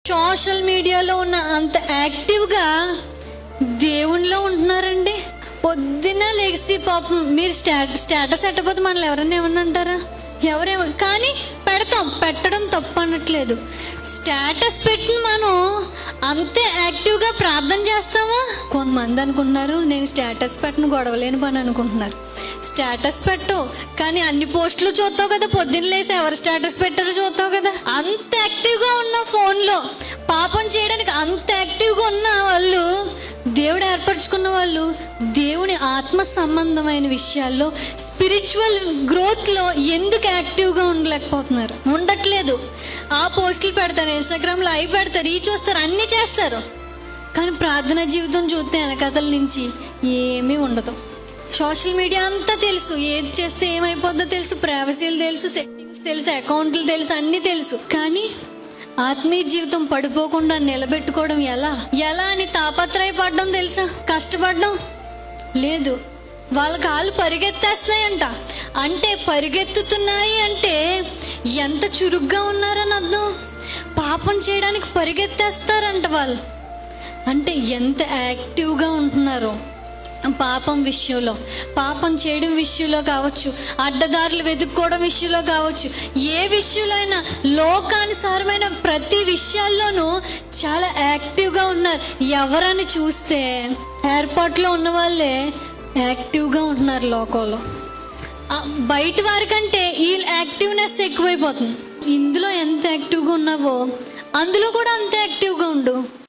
Social మీడియాలో ఉన్న అంత యాక్టివ్గా దేవునిలో ఉంటున్నారండి. పొద్దున్న లెగిసి పాపం మీరు స్టేటస్ ఎట్టకపోతే మనల్ని ఎవరైనా ఏమన్నా అంటారా? కానీ పెట్టడం తప్పు అనట్లేదు. స్టేటస్ పెట్టిన మనం అంతే యాక్టివ్గా ప్రార్థన చేస్తామా? కొంతమంది అనుకుంటున్నారు నేను స్టేటస్ పెట్టిన గొడవలేని పని అనుకుంటున్నారు. స్టేటస్ పెట్టు కానీ అన్ని పోస్టులు చూస్తావు కదా, పొద్దున్న లేసి ఎవరు స్టేటస్ పెట్టారో చూస్తావు కదా. అంత యాక్టివ్గా ఉన్న ఫోన్లో పాపం చేయడానికి అంత యాక్టివ్గా ఉన్న వాళ్ళు, దేవుడు ఏర్పరచుకున్న వాళ్ళు దేవుని ఆత్మ సంబంధమైన విషయాల్లో స్పిరిచువల్ గ్రోత్లో ఎందుకు యాక్టివ్గా ఉండట్లేదు. ఆ పోస్టులు పెడతారు, ఇన్స్టాగ్రామ్ లైవ్ పెడతారు, ఈ చూస్తారు, అన్నీ చేస్తారు. కానీ ప్రార్థన జీవితం చూస్తే వెనకతల నుంచి ఏమీ ఉండదు. సోషల్ మీడియా అంతా తెలుసు, ఏది చేస్తే ఏమైపోద్దో తెలుసు, ప్రైవసీలు తెలుసు, సెట్టింగ్స్ తెలుసు, అకౌంట్లు తెలుసు, అన్నీ తెలుసు. కానీ ఆత్మీయ జీవితం పడిపోకుండా నిలబెట్టుకోవడం ఎలా అని తాపత్రయపడడం తెలుసా? కష్టపడడం లేదు. వాళ్ళ కాళ్ళు పరిగెత్తేస్తున్నాయంట. అంటే పరిగెత్తుతున్నాయి అంటే ఎంత చురుగ్గా ఉన్నారని అర్థం. పాపం చేయడానికి పరిగెత్తేస్తారంట వాళ్ళు. అంటే ఎంత యాక్టివ్గా ఉంటున్నారో పాపం విషయంలో, పాపం చేయడం విషయంలో కావచ్చు, అడ్డదారులు వెతుక్కోవడం విషయంలో కావచ్చు, ఏ విషయంలో అయినా లోకానుసారమైన ప్రతి విషయాల్లోనూ చాలా యాక్టివ్గా ఉన్నారు. ఎవరని చూస్తే ఎయిర్పోర్ట్లో ఉన్న వాళ్ళే యాక్టివ్గా ఉంటున్నారు లోకంలో. బయట వారికంటే ఈ యాక్టివ్నెస్ ఎక్కువైపోతుంది. ఇందులో ఎంత యాక్టివ్గా ఉన్నావో అందులో కూడా అంత యాక్టివ్గా ఉండు.